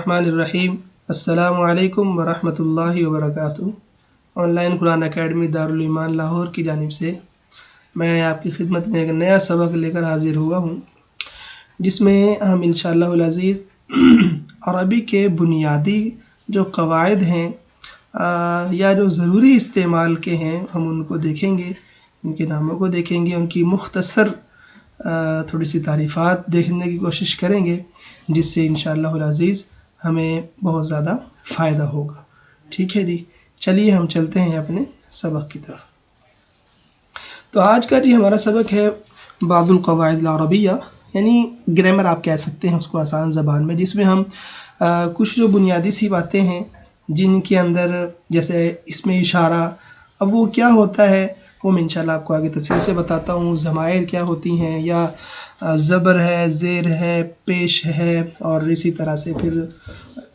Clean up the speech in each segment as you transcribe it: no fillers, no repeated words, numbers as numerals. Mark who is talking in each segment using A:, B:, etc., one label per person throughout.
A: الرحمن الرحیم السلام علیکم ورحمۃ اللہ وبرکاتہ۔ Online Quran academy Darul Iman Lahore کی جانب سے میں آپ کی خدمت میں ایک نیا سبق لے کر حاضر ہوا ہوں، جس میں ہم انشاءاللہ العزیز عربی کے بنیادی جو قواعد ہیں یا جو ضروری استعمال کے ہیں ہم ان کو دیکھیں گے، ان کے ناموں کو دیکھیں گے، ان کی مختصر تھوڑی سی تعریفات دیکھنے کی کوشش کریں گے، جس سے انشاءاللہ العزیز ہمیں بہت زیادہ فائدہ ہوگا۔ ٹھیک ہے جی، چلیے ہم چلتے ہیں اپنے سبق کی طرف۔ تو آج کا ہمارا سبق ہے بعض القواعد العربیہ، یعنی گرامر آپ کہہ سکتے ہیں اس کو آسان زبان میں، جس میں ہم کچھ جو بنیادی سی باتیں ہیں جن کے اندر جیسے اس میں اشارہ، اب وہ کیا ہوتا ہے وہ میں انشاءاللہ آپ کو آگے تفصیل سے بتاتا ہوں۔ ضمائر کیا ہوتی ہیں، یا زبر ہے، زیر ہے، پیش ہے، اور اسی طرح سے پھر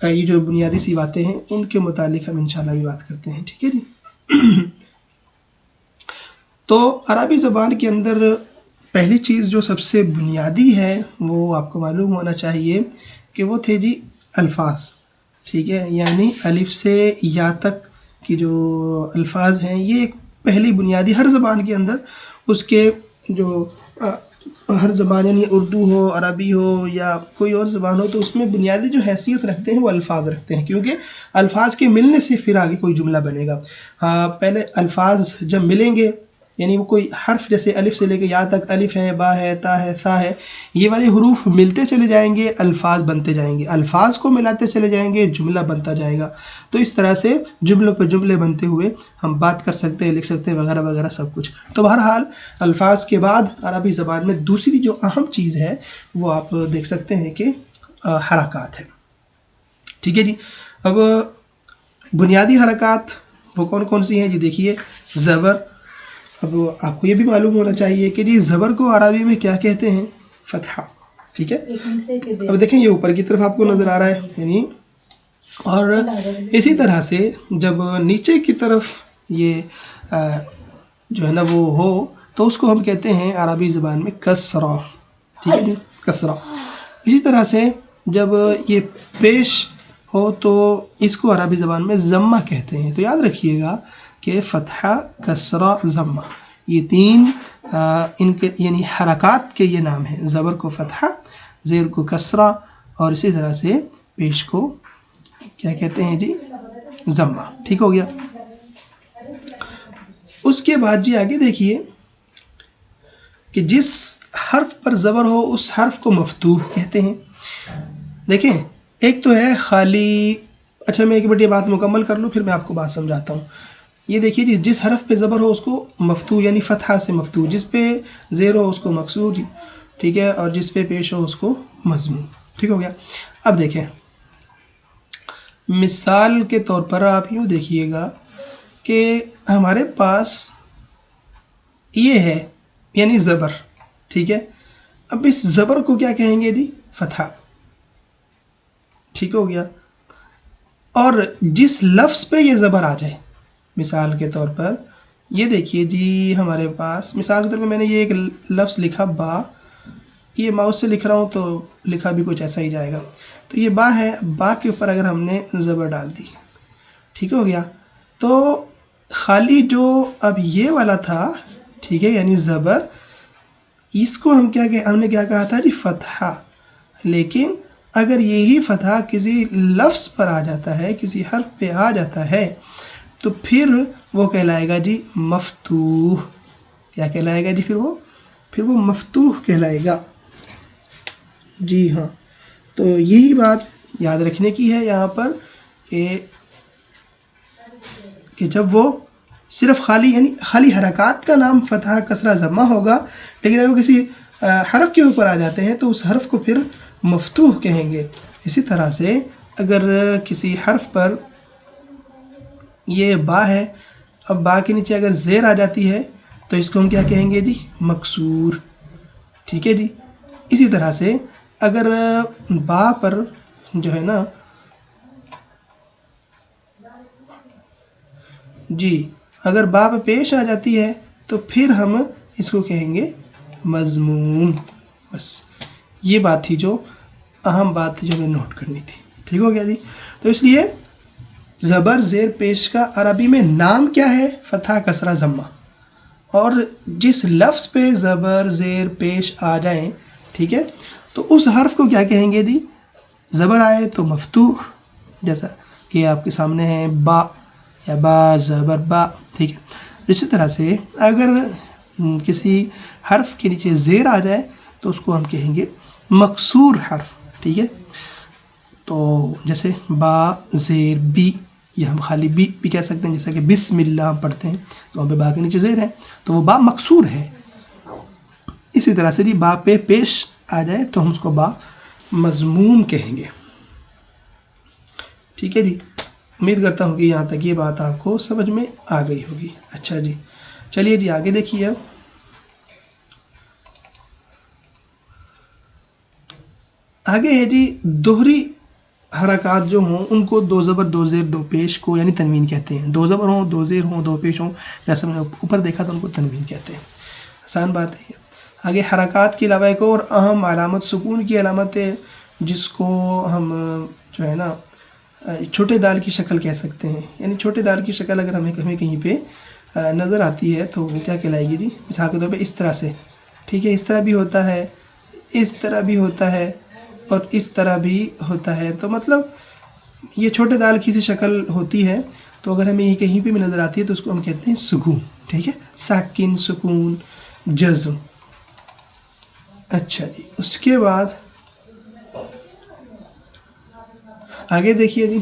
A: یہ جو بنیادی سی باتیں ہیں ان کے متعلق ہم انشاءاللہ بھی بات کرتے ہیں۔ ٹھیک ہے جی۔ تو عربی زبان کے اندر پہلی چیز جو سب سے بنیادی ہے وہ آپ کو معلوم ہونا چاہیے کہ وہ تھے جی الفاظ۔ ٹھیک ہے، یعنی الف سے یا تک کی جو الفاظ ہیں یہ ایک پہلی بنیادی، ہر زبان کے اندر اس کے جو ہر زبان یعنی اردو ہو، عربی ہو یا کوئی اور زبان ہو، تو اس میں بنیادی جو حیثیت رکھتے ہیں وہ الفاظ رکھتے ہیں، کیونکہ الفاظ کے ملنے سے پھر آگے کوئی جملہ بنے گا۔ پہلے الفاظ جب ملیں گے، یعنی وہ کوئی حرف جیسے الف سے لے کے یا تک، الف ہے، با ہے، تا ہے، ثا ہے، یہ والے حروف ملتے چلے جائیں گے، الفاظ بنتے جائیں گے، الفاظ کو ملاتے چلے جائیں گے، جملہ بنتا جائے گا۔ تو اس طرح سے جملوں پہ جملے بنتے ہوئے ہم بات کر سکتے ہیں، لکھ سکتے ہیں، وغیرہ وغیرہ سب کچھ۔ تو بہرحال الفاظ کے بعد عربی زبان میں دوسری جو اہم چیز ہے وہ آپ دیکھ سکتے ہیں کہ حرکات ہے۔ ٹھیک ہے جی۔ اب بنیادی حرکات وہ کون کون سی ہیں جی؟ دیکھیے، زبر۔ اب آپ کو یہ بھی معلوم ہونا چاہیے کہ جی زبر کو عربی میں کیا کہتے ہیں؟ فتحہ۔ ٹھیک ہے، اب دیکھیں یہ اوپر کی طرف آپ کو نظر آ رہا ہے، یعنی اور اسی طرح سے جب نیچے کی طرف یہ جو ہے نا وہ ہو تو اس کو ہم کہتے ہیں عربی زبان میں کسرہ۔ ٹھیک ہے جی، کسرہ۔ اسی طرح سے جب یہ پیش ہو تو اس کو عربی زبان میں ضمہ کہتے ہیں۔ تو یاد رکھیے گا کہ فتحہ، کسرہ، ضمہ، یہ تین ان کے یعنی حرکات کے یہ نام ہیں۔ زبر کو فتحہ، زیر کو کسرہ، اور اسی طرح سے پیش کو کیا کہتے ہیں جی؟ ضمہ۔ ٹھیک ہو گیا۔ اس کے بعد جی آگے دیکھیے کہ جس حرف پر زبر ہو اس حرف کو مفتوح کہتے ہیں۔ دیکھیں، ایک تو ہے خالی، اچھا میں ایک بڑی بات مکمل کر لوں پھر میں آپ کو بات سمجھاتا ہوں۔ یہ دیکھیے جی، جس حرف پہ زبر ہو اس کو مفتوح یعنی فتحہ سے مفتوح، جس پہ زیر ہو اس کو مکسور جی، ٹھیک ہے، اور جس پہ پیش ہو اس کو مضموم۔ ٹھیک ہو گیا۔ اب دیکھیں، مثال کے طور پر آپ یوں دیکھیے گا کہ ہمارے پاس یہ ہے یعنی زبر، ٹھیک ہے۔ اب اس زبر کو کیا کہیں گے جی؟ فتحہ۔ ٹھیک ہو گیا۔ اور جس لفظ پہ یہ زبر آ جائے، مثال کے طور پر یہ دیکھیے جی، ہمارے پاس مثال کے طور پر میں نے یہ ایک لفظ لکھا با، یہ ماؤس سے لکھ رہا ہوں تو لکھا بھی کچھ ایسا ہی جائے گا۔ تو یہ با ہے، با کے اوپر اگر ہم نے زبر ڈال دی، ٹھیک ہو گیا، تو خالی جو اب یہ والا تھا، ٹھیک ہے، یعنی زبر، اس کو ہم نے کیا کہا تھا جی؟ فتحہ۔ لیکن اگر یہی فتحہ کسی لفظ پر آ جاتا ہے، کسی حرف پہ آ جاتا ہے، تو پھر وہ کہلائے گا جی مفتوح۔ کیا کہلائے گا جی؟ پھر وہ مفتوح کہلائے گا۔ جی ہاں، تو یہی بات یاد رکھنے کی ہے یہاں پر کہ جب وہ صرف خالی حرکات کا نام فتحہ، کسرہ، ضمہ ہوگا، لیکن اگر وہ کسی حرف کے اوپر آ جاتے ہیں تو اس حرف کو پھر مفتوح کہیں گے۔ اسی طرح سے اگر کسی حرف پر یہ با ہے، اب با کے نیچے اگر زیر آ جاتی ہے تو اس کو ہم کیا کہیں گے جی؟ مکسور۔ ٹھیک ہے جی۔ اسی طرح سے اگر با پر جو ہے نا جی، اگر با پہ پیش آ جاتی ہے تو پھر ہم اس کو کہیں گے مضموم۔ بس یہ بات تھی جو اہم بات جو ہمیں نوٹ کرنی تھی۔ ٹھیک ہو گیا جی. تو اس لیے زبر زیر پیش کا عربی میں نام کیا ہے؟ فتحہ کسرہ ضمہ. اور جس لفظ پہ زبر زیر پیش آ جائیں، ٹھیک ہے، تو اس حرف کو کیا کہیں گے جی؟ زبر آئے تو مفتوح، جیسا کہ آپ کے سامنے ہے با یا با زبر با، ٹھیک ہے. اسی طرح سے اگر کسی حرف کے نیچے زیر آ جائے تو اس کو ہم کہیں گے مکسور حرف، ٹھیک ہے. تو جیسے با زیر بی، یا ہم خالی بی بھی کہہ سکتے ہیں، جیسا کہ بسم اللہ ہم پڑھتے ہیں تو وہاں پہ با کے نیچے زیر ہے تو وہ با مکسور ہے. اسی طرح سے جی با پہ پیش آ جائے تو ہم اس کو با مضموم کہیں گے. ٹھیک ہے جی. امید کرتا ہوں کہ یہاں تک یہ بات آپ کو سمجھ میں آ گئی ہوگی. اچھا جی، چلیے جی آگے دیکھیے. اب آگے ہے جی دوہری حرکات جو ہوں ان کو دو زبر دو زیر دو پیش کو یعنی تنوین کہتے ہیں. دو زبر ہوں، دو زیر ہوں، دو پیش ہوں، جیسا میں نے اوپر دیکھا تو ان کو تنوین کہتے ہیں. آسان بات ہے. آگے حرکات کے علاوہ ایک اور اہم علامت سکون کی علامت ہے، جس کو ہم جو ہے نا چھوٹے دال کی شکل کہہ سکتے ہیں. یعنی چھوٹے دال کی شکل اگر ہمیں کہیں پہ نظر آتی ہے تو وہ کیا کہلائے گی جی؟ مثال کے طور پہ اس طرح سے، ٹھیک ہے، اس طرح بھی ہوتا ہے، اس طرح بھی ہوتا ہے، اور اس طرح بھی ہوتا ہے. تو مطلب یہ چھوٹے دال کی سی شکل ہوتی ہے. تو اگر ہمیں یہ کہیں پہ بھی نظر آتی ہے تو اس کو ہم کہتے ہیں سکون. ٹھیک ہے، ساکن، سکون، جزم. اچھا جی، اس کے بعد آگے دیکھیے جی.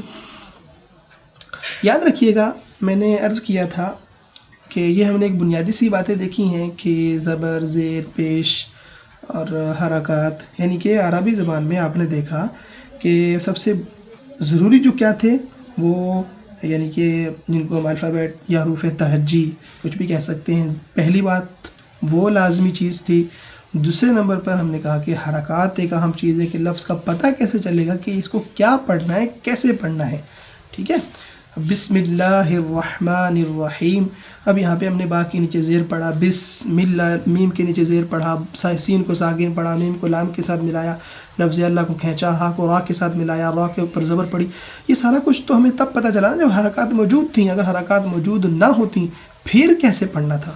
A: یاد رکھیے گا میں نے عرض کیا تھا کہ یہ ہم نے ایک بنیادی سی باتیں دیکھی ہیں کہ زبر زیر پیش اور حرکات، یعنی کہ عربی زبان میں آپ نے دیکھا کہ سب سے ضروری جو کیا تھے وہ، یعنی کہ جن کو ہم الفابیٹ یا حروف تہجی کچھ بھی کہہ سکتے ہیں، پہلی بات وہ لازمی چیز تھی. دوسرے نمبر پر ہم نے کہا کہ حرکات ایک اہم چیز ہے کہ لفظ کا پتہ کیسے چلے گا کہ اس کو کیا پڑھنا ہے، کیسے پڑھنا ہے. ٹھیک ہے، بسم اللہ الرحمن الرحیم. اب یہاں پہ ہم نے با کے نیچے زیر پڑھا، بسم اللہ، میم کے نیچے زیر پڑھا، سین کو ساکن پڑھا، میم کو لام کے ساتھ ملایا، لفظ اللہ کو کھینچا، ہا کو را کے ساتھ ملایا، را کے اوپر زبر پڑی. یہ سارا کچھ تو ہمیں تب پتہ چلا نا جب حرکات موجود تھیں. اگر حرکات موجود نہ ہوتی پھر کیسے پڑھنا تھا،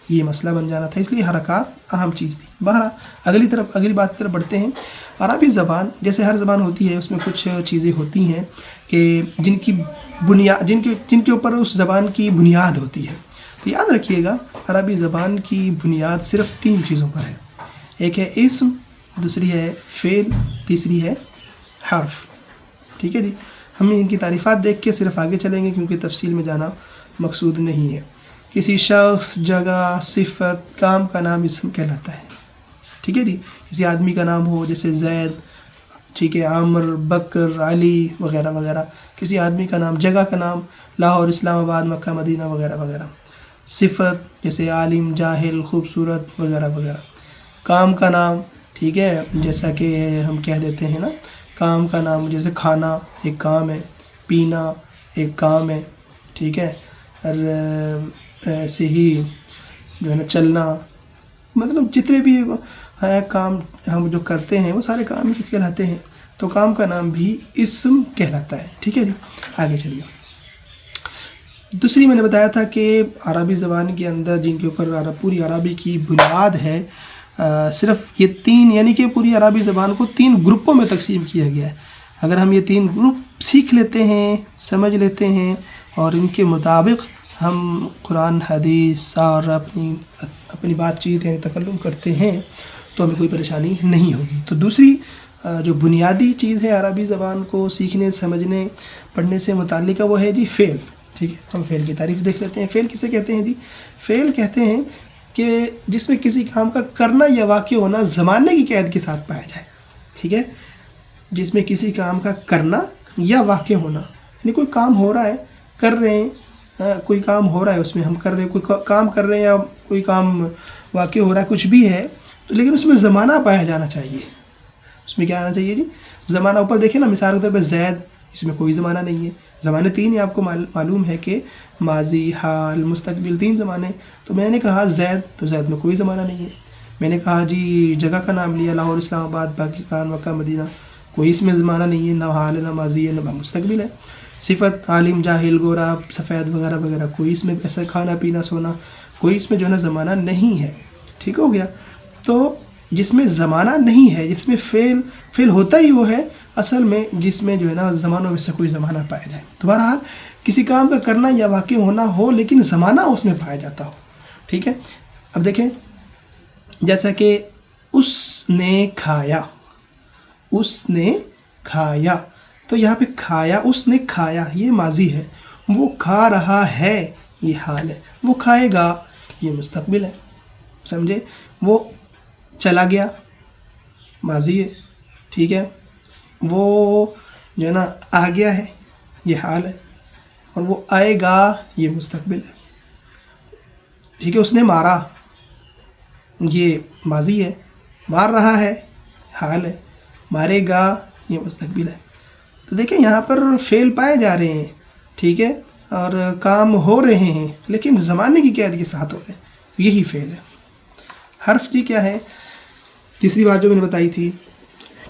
A: یہ مسئلہ بن جانا تھا. اس لیے حرکات اہم چیز تھی. بہرحال اگلی بات کی طرف بڑھتے ہیں. عربی زبان جیسے ہر زبان ہوتی ہے اس میں کچھ چیزیں ہوتی ہیں کہ جن کی بنیاد، جن کے اوپر اس زبان کی بنیاد ہوتی ہے. تو یاد رکھیے گا عربی زبان کی بنیاد صرف 3 چیزوں پر ہے. ایک ہے اسم، دوسری ہے فعل، تیسری ہے حرف. ٹھیک ہے جی. ہم ان کی تعریفات دیکھ کے صرف آگے چلیں گے کیونکہ تفصیل میں جانا مقصود نہیں ہے. کسی شخص، جگہ، صفت، کام کا نام اسم کہلاتا ہے. ٹھیک ہے جی. کسی آدمی کا نام ہو جیسے زید، ٹھیک ہے، عامر، بکر، علی وغیرہ وغیرہ. کسی آدمی کا نام، جگہ کا نام لاہور، اسلام آباد، مکہ، مدینہ وغیرہ وغیرہ. صفت جیسے عالم، جاہل، خوبصورت وغیرہ وغیرہ. کام کا نام، ٹھیک ہے، جیسا کہ ہم کہہ دیتے ہیں نا کام کا نام، جیسے کھانا ایک کام ہے، پینا ایک کام ہے. ٹھیک ہے، اور ایسے ہی جو ہے نا چلنا، مطلب جتنے بھی ہے کام ہم جو کرتے ہیں وہ سارے کام ہی کہلاتے ہیں. تو کام کا نام بھی اسم کہلاتا ہے. ٹھیک ہے جی. آگے چلیے. دوسری میں نے بتایا تھا کہ عربی زبان کے اندر جن کے اوپر پوری عربی کی بنیاد ہے، صرف یہ 3، یعنی کہ پوری عربی زبان کو 3 گروپوں میں تقسیم کیا گیا ہے. اگر ہم یہ 3 گروپ سیکھ لیتے ہیں، سمجھ لیتے ہیں اور ان کے مطابق ہم قرآن، حدیث اور اپنی بات چیت یعنی تکلم کرتے ہیں تو ہمیں کوئی پریشانی نہیں ہوگی. تو دوسری جو بنیادی چیز ہے عربی زبان کو سیکھنے، سمجھنے، پڑھنے سے متعلق وہ ہے جی فعل. ٹھیک ہے، ہم فعل کی تعریف دیکھ لیتے ہیں. فعل کسے کہتے ہیں جی؟ فعل کہتے ہیں کہ جس میں کسی کام کا کرنا یا واقع ہونا زمانے کی قید کے ساتھ پایا جائے. ٹھیک ہے، جس میں کسی کام کا کرنا یا واقع ہونا، یعنی کوئی کام ہو رہا ہے، کر رہے ہیں، کوئی کام ہو رہا ہے اس میں ہم کر رہے ہیں، کوئی کام کر رہے ہیں یا کوئی کام واقع ہو رہا ہے، کچھ بھی ہے تو لیکن اس میں زمانہ پایا جانا چاہیے. اس میں کیا آنا چاہیے جی؟ زمانہ. اوپر دیکھیں نا مثال کے طور پہ زید، اس میں کوئی زمانہ نہیں ہے. زمانے 3 ہیں، آپ کو معلوم ہے کہ ماضی، حال، مستقبل، 3 زمانے. تو میں نے کہا زید، تو زید میں کوئی زمانہ نہیں ہے. میں نے کہا جی جگہ کا نام لیا لاہور، اسلام آباد، پاکستان، مکہ، مدینہ، کوئی اس میں زمانہ نہیں ہے، نہ حال ہے، نہ ماضی ہے، نہ مستقبل ہے. صفت عالم، جاہل، گورا، سفید وغیرہ وغیرہ، کوئی اس میں ایسا کھانا پینا سونا، کوئی اس میں جو ہے نا زمانہ نہیں ہے. ٹھیک ہو گیا. تو جس میں زمانہ نہیں ہے، جس میں فعل ہوتا ہی وہ ہے اصل میں، جس میں جو ہے نا زمانوں میں سے کوئی زمانہ پایا جائے. تو بہرحال کسی کام کا کرنا یا واقع ہونا ہو لیکن زمانہ اس میں پایا جاتا ہو. ٹھیک ہے. اب دیکھیں جیسا کہ اس نے کھایا، اس نے کھایا، تو یہاں پہ کھایا، اس نے کھایا یہ ماضی ہے، وہ کھا رہا ہے یہ حال ہے، وہ کھائے گا یہ مستقبل ہے. سمجھے؟ وہ چلا گیا ماضی ہے. ٹھیک ہے. وہ جو ہے نا آ گیا ہے یہ حال ہے، اور وہ آئے گا یہ مستقبل ہے. ٹھیک ہے. اس نے مارا یہ ماضی ہے، مار رہا ہے حال ہے، مارے گا یہ مستقبل ہے. تو دیکھیں یہاں پر فعل پائے جا رہے ہیں. ٹھیک ہے. اور کام ہو رہے ہیں لیکن زمانے کی قید کے ساتھ ہو رہے ہیں. یہی فعل ہے. حرف جی کیا ہے؟ تیسری بات جو میں نے بتائی تھی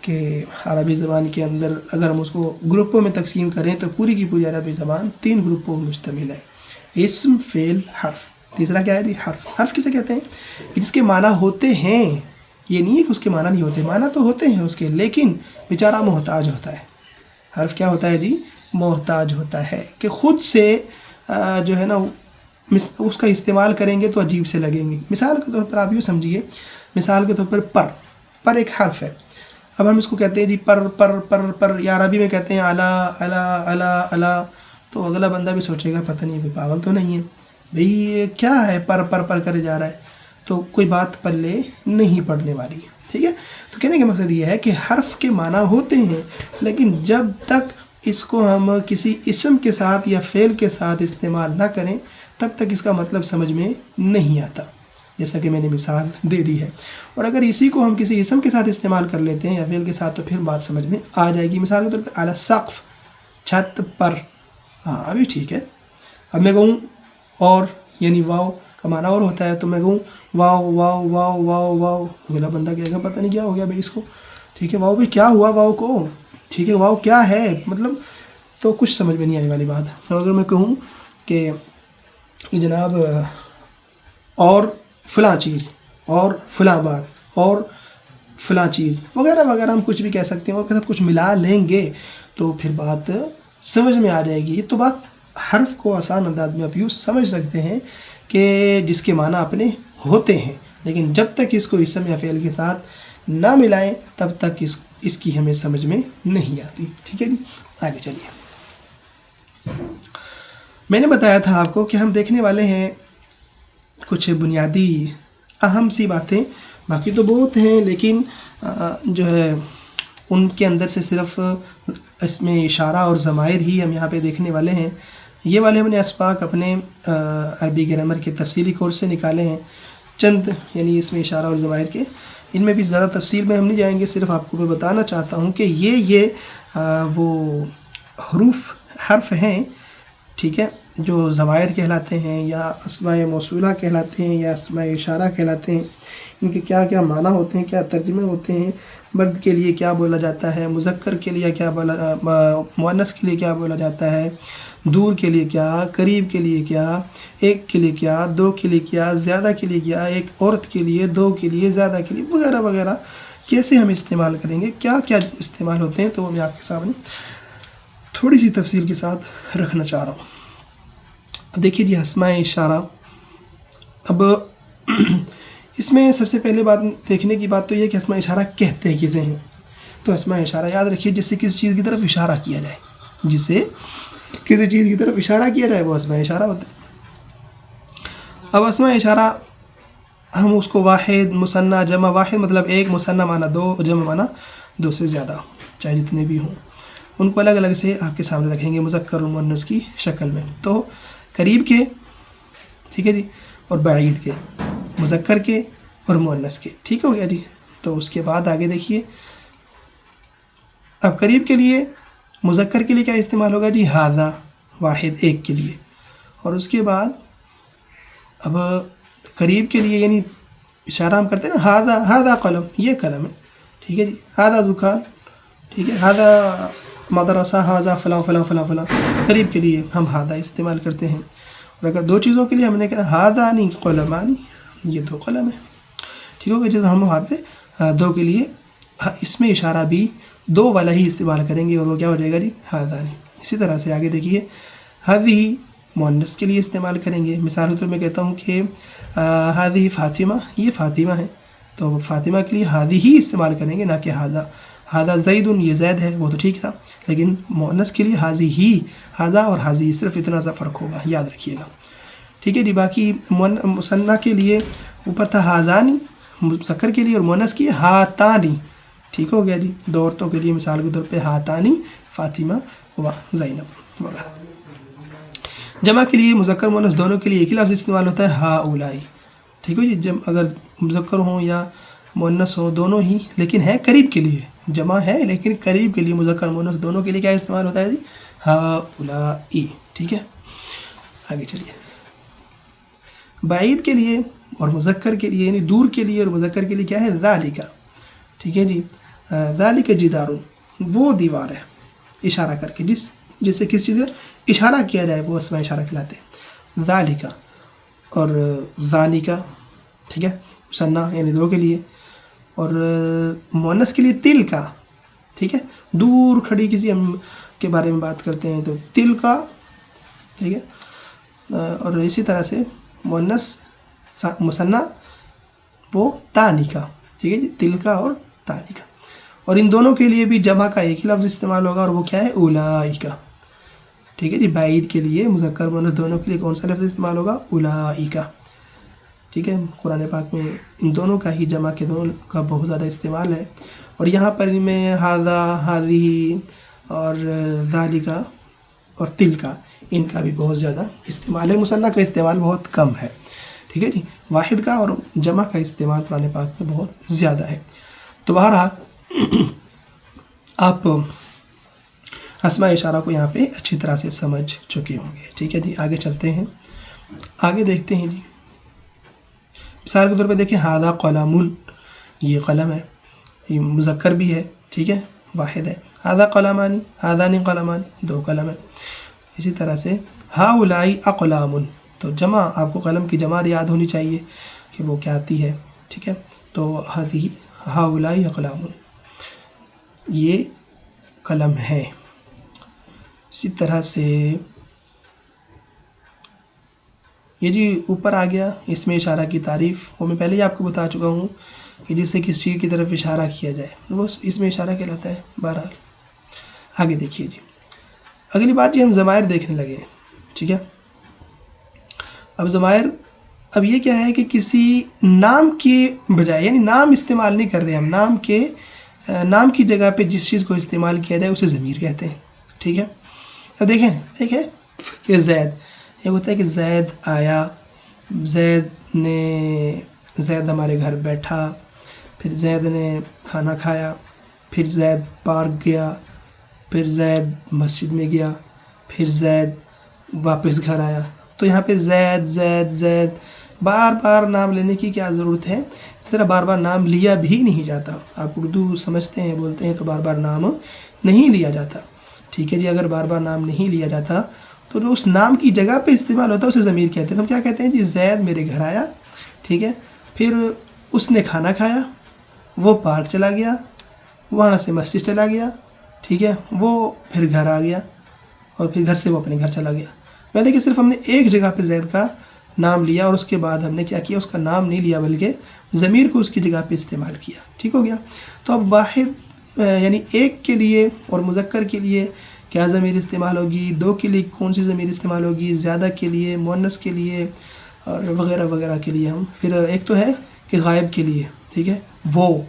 A: کہ عربی زبان کے اندر اگر ہم اس کو گروپوں میں تقسیم کریں تو پوری کی پوری عربی زبان 3 گروپوں میں مشتمل ہے: اسم، فعل، حرف. تیسرا کیا ہے بھی؟ حرف. حرف کسے کہتے ہیں؟ جس کے معنی ہوتے ہیں. یہ نہیں ہے کہ اس کے معنی نہیں ہوتے، معنی تو ہوتے ہیں اس کے، لیکن بیچارہ محتاج ہوتا ہے. حرف کیا ہوتا ہے جی؟ محتاج ہوتا ہے کہ خود سے جو ہے نا اس کا استعمال کریں گے تو عجیب سے لگیں گے. مثال کے طور پر آپ یوں سمجھیے، مثال کے طور پر پر ایک حرف ہے. اب ہم اس کو کہتے ہیں جی پر، یا عربی میں کہتے ہیں الا الا الا الا. تو اگلا بندہ بھی سوچے گا پتہ نہیں پاگل تو نہیں ہے بھئی، یہ کیا ہے پر کرے جا رہا ہے. تو کوئی بات پلے نہیں پڑنے والی. ٹھیک ہے. تو کہنے کا مقصد یہ ہے کہ حرف کے معنی ہوتے ہیں لیکن جب تک اس کو ہم کسی اسم کے ساتھ یا فعل کے ساتھ استعمال نہ کریں تب تک اس کا مطلب سمجھ میں نہیں آتا، جیسا کہ میں نے مثال دے دی ہے. اور اگر اسی کو ہم کسی اسم کے ساتھ استعمال کر لیتے ہیں یا فعل کے ساتھ تو پھر بات سمجھ میں آ جائے گی. مثال کے طور پہ علی السقف، چھت پر. ہاں ابھی ٹھیک ہے. اب میں کہوں اور، یعنی واو کا معنی اور ہوتا ہے، تو میں کہوں واو واو واو واو واو، اگلا بندہ کہے گا پتہ نہیں کیا ہو گیا بھائی اس کو. ٹھیک ہے. واو بھی کیا ہوا واو کو؟ ٹھیک ہے. واو کیا ہے مطلب، تو کچھ سمجھ میں نہیں آنے والی بات. اور اگر میں کہوں کہ جناب اور فلاں چیز، اور فلاں بات، اور فلاں چیز وغیرہ وغیرہ، ہم کچھ بھی کہہ سکتے ہیں اور کے ساتھ کچھ ملا لیں گے تو پھر بات سمجھ میں آ جائے گی. یہ تو بات حرف کو آسان انداز میں آپ یوں سمجھ سکتے ہیں کہ جس کے معنی اپنے ہوتے ہیں، لیکن جب تک اس کو اسم یا فعل کے ساتھ نہ ملائیں تب تک اس کی ہمیں سمجھ میں نہیں آتی. ٹھیک ہے جی. آگے چلیے. میں نے بتایا تھا آپ کو کہ ہم دیکھنے والے ہیں کچھ بنیادی اہم سی باتیں، باقی تو بہت ہیں لیکن جو ہے ان کے اندر سے صرف اس میں اشارہ اور ضمائر ہی ہم یہاں پہ دیکھنے والے ہیں. یہ والے ہم نے اسباق اپنے عربی گرامر کے تفصیلی کورس سے نکالے ہیں چند، یعنی اس میں اشارہ اور ضمائر کے. ان میں بھی زیادہ تفصیل میں ہم نہیں جائیں گے، صرف آپ کو میں بتانا چاہتا ہوں کہ یہ وہ حرف ہیں. ٹھیک ہے. جو ضمائر کہلاتے ہیں یا اسماء موصولہ کہلاتے ہیں یا اسماء اشارہ کہلاتے ہیں. ان کے کیا کیا معنی ہوتے ہیں، کیا ترجمے ہوتے ہیں، مرد کے لیے کیا بولا جاتا ہے، مذکر کے لیے کیا بولا، مؤنث کے لیے کیا بولا جاتا ہے، دور کے لیے کیا، قریب کے لیے کیا، ایک کے لیے کیا، دو کے لیے کیا، زیادہ کے لیے کیا، ایک عورت کے لیے، دو کے لیے، زیادہ کے لیے وغیرہ وغیرہ، کیسے ہم استعمال کریں گے، کیا کیا استعمال ہوتے ہیں، تو وہ میں آپ کے سامنے تھوڑی سی تفصیل کے ساتھ رکھنا چاہ رہا ہوں. دیکھیے جی اسماء اشارہ. اب اس میں سب سے پہلے بات دیکھنے کی بات تو یہ کہ اسماء اشارہ کہتے کسے ہیں. تو اسماء اشارہ یاد رکھیے جس سے کسی چیز کی طرف اشارہ کیا جائے، جس سے کسی چیز کی طرف اشارہ کیا جائے وہ اسماء اشارہ ہوتا ہے. اب اسماء اشارہ ہم اس کو واحد، مثنیٰ، جمع. واحد مطلب ایک، مثنیٰ معنی دو، جمع معنی دو سے زیادہ، چاہے جتنے بھی ہوں. ان کو الگ الگ سے آپ کے سامنے رکھیں گے مذکر اور مؤنث کی شکل میں. تو قریب کے، ٹھیک ہے جی، اور بعید کے، مذکر کے اور مؤنث کے. ٹھیک ہو گیا جی. تو اس کے بعد آگے دیکھیے. اب قریب کے لیے، مذکر کے لیے کیا استعمال ہوگا جی؟ ھذا، واحد، ایک کے لیے. اور اس کے بعد اب قریب کے لیے یعنی اشارہ ہم کرتے ہیں نا، ھذا قلم، یہ قلم ہے. ٹھیک ہے جی. ھذا دکان، ٹھیک ہے. ہادہ مدرسہ، ہاذا فلاں فلاں فلاں فلاں، قریب کے لیے ہم ہادہ استعمال کرتے ہیں. اور اگر دو چیزوں کے لیے ہم نے کہا ہادانی قلمانی، یہ دو قلم ہے. ٹھیک ہوگا. جب ہم وہاں پہ دو کے لیے اس میں اشارہ بھی دو والا ہی استعمال کریں گے، اور وہ کیا ہو جائے گا جی ہادانی. اسی طرح سے آگے دیکھیے ہذی مؤنث کے لیے استعمال کریں گے. مثال کے طور میں کہتا ہوں کہ ہذی فاطمہ، یہ فاطمہ ہے، تو فاطمہ کے لیے ہذی ہی استعمال کریں گے، نہ کہ ہذا. ہذا زید، یہ زید ہے، وہ تو ٹھیک تھا، لیکن مؤنث کے لیے ہذی ہی، ہذا اور ہذی صرف اتنا سا فرق ہوگا، یاد رکھیے گا. ٹھیک ہے جی. باقی مثنیٰ کے لیے اوپر تھا ہذانی مذکر کے لیے، اور مؤنث کی ہاتانی. ٹھیک ہو گیا جی. دو عورتوں کے لیے مثال کے طور پہ ہاتانی فاطمہ و زینب وغیرہ. جمع کے لیے مذکر مؤنث دونوں کے لیے ایک ہی لفظ استعمال ہوتا ہے ہاؤلائی. ٹھیک ہے جی. اگر مذکر ہوں یا مؤنث ہوں دونوں ہی، لیکن ہے قریب کے لیے، جمع ہے لیکن قریب کے لیے مذکر مؤنث دونوں کے لیے کیا استعمال ہوتا ہے جی ہاؤلائی. ٹھیک ہے. آگے چلیے. بعید کے لیے اور مذکر کے لیے، یعنی دور کے لیے اور مذکر کے لیے کیا ہے ذالک. ٹھیک ہے جی. ذالک جدار، وہ دیوار ہے، اشارہ کر کے جس سے کس چیز کا اشارہ کیا جائے وہ اسم اشارہ کہلاتے ہیں. ذالک اور ذالک. ٹھیک ہے. مثنیٰ یعنی دو کے لیے، اور مؤنث کے لیے تل کا. ٹھیک ہے. دور کھڑی کسی ہم کے بارے میں بات کرتے ہیں تو تل کا. ٹھیک ہے. اور اسی طرح سے مؤنث مثنیٰ وہ تانی کا. ٹھیک ہے جی. تل کا اور تانی کا. اور ان دونوں کے لیے بھی جمع کا ایک ہی لفظ استعمال ہوگا، اور وہ کیا ہے اولئک. ٹھیک ہے جی. بعید کے لیے مذکر مؤنث دونوں کے لیے کون سا لفظ استعمال ہوگا اولئک. ٹھیک ہے. قرآن پاک میں ان دونوں کا ہی جمع کے دونوں کا بہت زیادہ استعمال ہے، اور یہاں پر ان میں ہذا، ہذہ اور ذالک اور تل کا، ان کا بھی بہت زیادہ استعمال ہے. مثنیٰ کا استعمال بہت کم ہے. ٹھیک ہے جی. واحد کا اور جمع کا استعمال قرآن پاک میں بہت زیادہ ہے. تو بہرحال آپ اسماء اشارہ کو یہاں پہ اچھی طرح سے سمجھ چکے ہوں گے. ٹھیک ہے جی. آگے چلتے ہیں، آگے دیکھتے ہیں جی. مثال کے طور پہ دیکھیں ہذا قلم، یہ قلم ہے، یہ مذکر بھی ہے. ٹھیک ہے. واحد ہے. ہذا قلمانی، ہذانی قلمانی، دو قلم ہے. اسی طرح سے ہاؤلائی اقلام، تو جمع آپ کو قلم کی جمع یاد ہونی چاہیے کہ وہ کیا آتی ہے. ٹھیک ہے. تو ہاؤلائی اقلام، یہ قلم ہے. اسی طرح سے یہ جی اوپر آ گیا اس میں اشارہ کی تعریف، وہ میں پہلے ہی آپ کو بتا چکا ہوں کہ جس سے کس چیز کی طرف اشارہ کیا جائے وہ اس میں اشارہ کہلاتا ہے. بہرحال آگے دیکھیے جی. اگلی بات جی ہم ضمائر دیکھنے لگے. ٹھیک ہے. اب ضمائر، اب یہ کیا ہے کہ کسی نام کے بجائے، یعنی نام استعمال نہیں کر رہے ہم، نام کی جگہ پہ جس چیز کو استعمال کیا جائے اسے ضمیر کہتے ہیں. ٹھیک ہے. اب دیکھیں کہ زید، یہ ہوتا ہے کہ زید آیا، زید ہمارے گھر بیٹھا، پھر زید نے کھانا کھایا، پھر زید پارک گیا، پھر زید مسجد میں گیا، پھر زید واپس گھر آیا. تو یہاں پہ زید زید زید بار بار نام لینے کی کیا ضرورت ہے؟ اس طرح بار بار نام لیا بھی نہیں جاتا. آپ اردو سمجھتے ہیں، بولتے ہیں تو بار بار نام نہیں لیا جاتا. ٹھیک ہے جی. اگر بار بار نام نہیں لیا جاتا تو جو اس نام کی جگہ پہ استعمال ہوتا ہے اسے ضمیر کہتے ہیں. ہم کیا کہتے ہیں جی زید میرے گھر آیا، ٹھیک ہے، پھر اس نے کھانا کھایا، وہ پارک چلا گیا، وہاں سے مسجد چلا گیا، ٹھیک ہے، وہ پھر گھر آ گیا، اور پھر گھر سے وہ اپنے گھر چلا گیا. میں دیکھیں صرف ہم نے ایک جگہ پہ زید کا نام لیا، اور اس کے بعد ہم نے کیا کیا، اس کا نام نہیں لیا بلکہ ضمیر کو اس کی جگہ پہ استعمال کیا. ٹھیک ہو گیا. تو اب واحد یعنی ایک کے لیے اور مذکر کے لیے کیا ضمیر استعمال ہوگی، دو کے لیے کون سی ضمیر استعمال ہوگی، زیادہ کے لیے، مؤنث کے لیے اور وغیرہ وغیرہ کے لیے. ہم پھر ایک تو ہے کہ غائب کے لیے، ٹھیک ہے، وہ،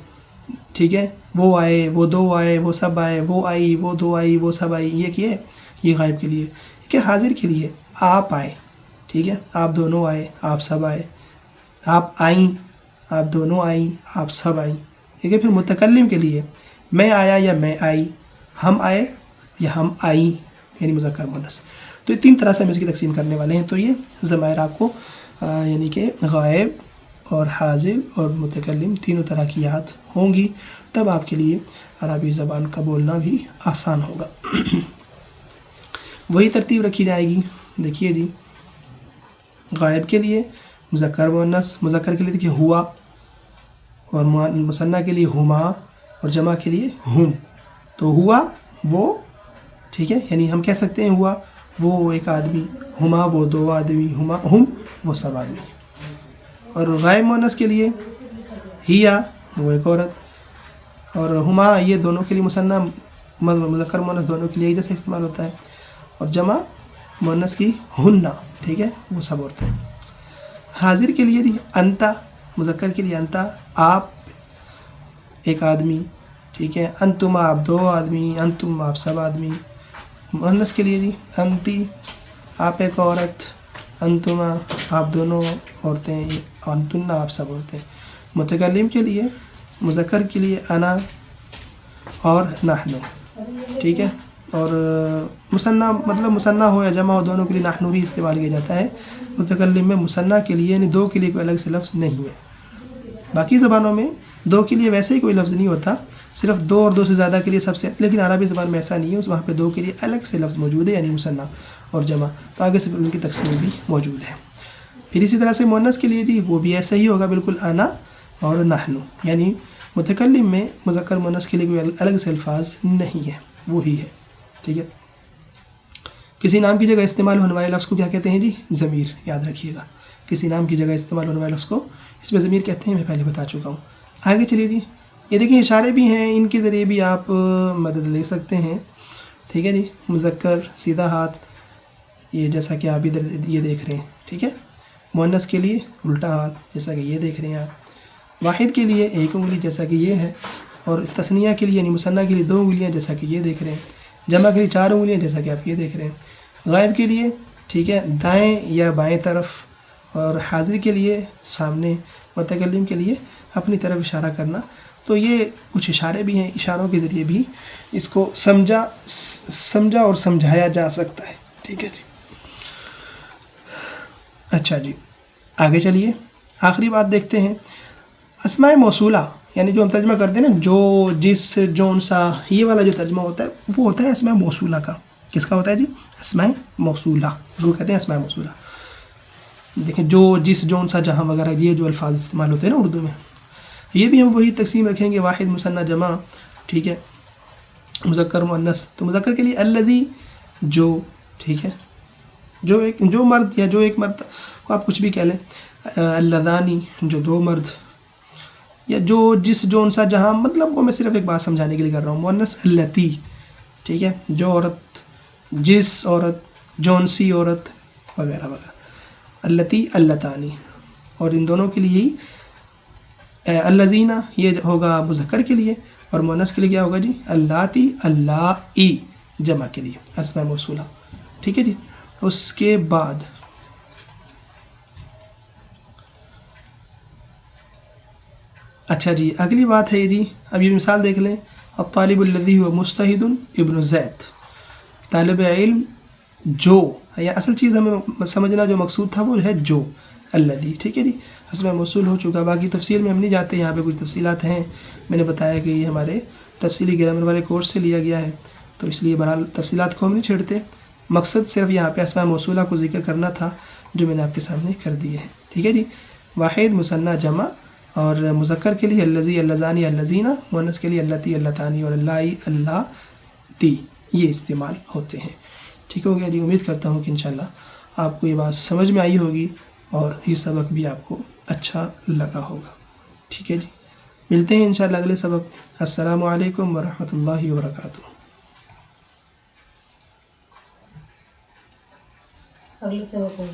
A: ٹھیک ہے، وہ آئے، وہ دو آئے، وہ سب آئے، وہ آئی، وہ دو آئی، وہ سب آئی، یہ غائب کے لیے. کہ حاضر کے لیے آپ آئے، ٹھیک ہے، آپ دونوں آئے، آپ سب آئے، آپ آئیں، آپ دونوں آئیں، آپ سب آئیں. ٹھیک ہے. پھر متکلم کے لیے میں آیا یا میں آئی، ہم آئے یا ہم آئیں، یعنی مذکر مؤنث. تو یہ تین طرح سے ہم اس کی تقسیم کرنے والے ہیں. تو یہ ضمائر آپ کو یعنی کہ غائب اور حاضر اور متکلم تینوں طرح کی یاد ہوں گی، تب آپ کے لیے عربی زبان کا بولنا بھی آسان ہوگا۔ وہی ترتیب رکھی جائے گی۔ دیکھیے جی، غائب کے لیے مذکر مؤنث، مذکر کے لیے دیکھیے ہوا، اور مثنیٰ کے لیے ہما، اور جمع کے لیے ہم۔ تو ہوا وہ، ٹھیک ہے، یعنی ہم کہہ سکتے ہیں ہوا وہ ایک آدمی، ہما وہ دو آدمی، ہم وہ سب آدمی۔ اور غائب مؤنث کے لیے ہیا وہ ایک عورت، اور ہما یہ دونوں کے لیے مثنیٰ مذکر مؤنث دونوں کے لیے ایک جیسا استعمال ہوتا ہے، اور جمع مؤنث کی ہننا، ٹھیک ہے، وہ سب عورتیں۔ حاضر کے لیے انتا، مذکر کے لیے انتا آپ ایک آدمی، ٹھیک ہے، انتما آپ دو آدمی، انتم آپ سب آدمی۔ مؤنث کے لیے انتی آپ ایک عورت، انتما آپ دونوں عورتیں، انتن آپ سب عورتیں۔ متکلم کے لیے مذکر کے لیے انا اور نحنو، ٹھیک ہے، اور مثنیٰ مطلب مثنیٰ ہو یا جمع ہو دونوں کے لیے نحنو ہی استعمال کیا جاتا ہے۔ متکلم میں مثنیٰ کے لیے یعنی دو کے لیے کوئی الگ سے لفظ نہیں ہے۔ باقی زبانوں میں دو کے لیے ویسے ہی کوئی لفظ نہیں ہوتا، صرف دو اور دو سے زیادہ کے لیے سب سے، لیکن عربی زبان میں ایسا نہیں ہے، وہاں پہ دو کے لیے الگ سے لفظ موجود ہے، یعنی مثنیٰ اور جمع، تو آگے سے ان کی تقسیم بھی موجود ہے۔ پھر اسی طرح سے مؤنث کے لیے جی وہ بھی ایسا ہی ہوگا بالکل، انا اور نحنو، یعنی متکلم میں مذکر مؤنث کے لیے کوئی الگ سے الفاظ نہیں ہے، وہی ہے، ٹھیک ہے۔ کسی نام کی جگہ استعمال ہونے والے لفظ کو کیا کہتے ہیں جی؟ ضمیر، یاد رکھیے گا، کسی نام کی جگہ استعمال ہونے والے لفظ کو اس میں ضمیر کہتے ہیں، میں پہلے بتا چکا ہوں۔ آگے چلیے جی، یہ دیکھیں اشارے بھی ہیں، ان کے ذریعے بھی آپ مدد لے سکتے ہیں، ٹھیک ہے جی۔ مذکر سیدھا ہاتھ، یہ جیسا کہ آپ ادھر یہ دیکھ رہے ہیں، ٹھیک ہے۔ مؤنث کے لیے الٹا ہاتھ، جیسا کہ یہ دیکھ رہے ہیں آپ۔ واحد کے لیے ایک انگلی، جیسا کہ یہ ہے، اور تثنیہ کے لیے یعنی مثنیٰ کے لیے دو انگلیاں، جیسا کہ یہ دیکھ رہے ہیں۔ جمع کے لیے چار انگلیاں، جیسا کہ آپ یہ دیکھ رہے ہیں۔ غائب کے لیے، ٹھیک ہے، دائیں یا بائیں طرف، اور حاضر کے لیے سامنے، متکلم کے لیے اپنی طرف اشارہ کرنا۔ تو یہ کچھ اشارے بھی ہیں، اشاروں کے ذریعے بھی اس کو سمجھا اور سمجھایا جا سکتا ہے، ٹھیک ہے جی۔ اچھا جی، آگے چلیے، آخری بات دیکھتے ہیں، اسماء موصولہ، یعنی جو ہم ترجمہ کرتے ہیں نا، جو جس جون سا، یہ والا جو ترجمہ ہوتا ہے وہ ہوتا ہے اسماء موصولہ کا۔ کس کا ہوتا ہے جی؟ اسماء موصولہ، وہ کہتے ہیں اسماء موصولہ۔ دیکھیں جو جس جون سا جہاں وغیرہ، یہ جو الفاظ استعمال ہوتے ہیں نا اردو میں، یہ بھی ہم وہی تقسیم رکھیں گے، واحد، مثنیٰ، جمع، ٹھیک ہے، مذکر مؤنث۔ تو مذکر کے لیے الذی جو، ٹھیک ہے، جو مرد یا جو ایک مرد کو آپ کچھ بھی کہہ لیں، اللذانی جو دو مرد، یا جو جس جون سا جہاں، مطلب وہ میں صرف ایک بات سمجھانے کے لیے کر رہا ہوں۔ مؤنث اللتی، ٹھیک ہے، جو عورت، جس عورت، جون سی عورت وغیرہ وغیرہ۔ اللتی اللتانی، اور ان دونوں کے لیے الذین یہ ہوگا مذکر کے لیے، اور مؤنث کے لیے کیا ہوگا جی؟ اللاتی، اللائی جمع کے لیے، اسماء موصولہ، ٹھیک ہے جی۔ اس کے بعد اچھا جی، اگلی بات ہے جی، اب یہ مثال دیکھ لیں، الطالب الذی هو مجتہد ابن زید، طالب علم جو، یا اصل چیز ہمیں سمجھنا جو مقصود تھا وہ ہے جو، الذی، ٹھیک ہے جی، اسم موصول ہو چکا۔ باقی تفصیل میں ہم نہیں جاتے، یہاں پہ کچھ تفصیلات ہیں، میں نے بتایا کہ یہ ہمارے تفصیلی گرامر والے کورس سے لیا گیا ہے، تو اس لیے بہرحال تفصیلات کو ہم نہیں چھیڑتے، مقصد صرف یہاں پہ اسماء موصولہ کو ذکر کرنا تھا جو میں نے آپ کے سامنے کر دیے ہیں، ٹھیک ہے جی۔ واحد، مثنیٰ، جمع، اور مذکر کے لیے الذی، اللذانی، اللذین، مؤنث کے لیے اللتی، اللتانی اور اللائی، اللاتی، یہ استعمال ہوتے ہیں، ٹھیک ہو گیا جی۔ امید کرتا ہوں کہ انشاءاللہ آپ کو یہ بات سمجھ میں آئی ہوگی اور یہ سبق بھی آپ کو اچھا لگا ہوگا، ٹھیک ہے جی۔ ملتے ہیں انشاءاللہ اگلے سبق میں۔ السلام علیکم ورحمۃ اللہ وبرکاتہ۔
B: اگلے سبق میں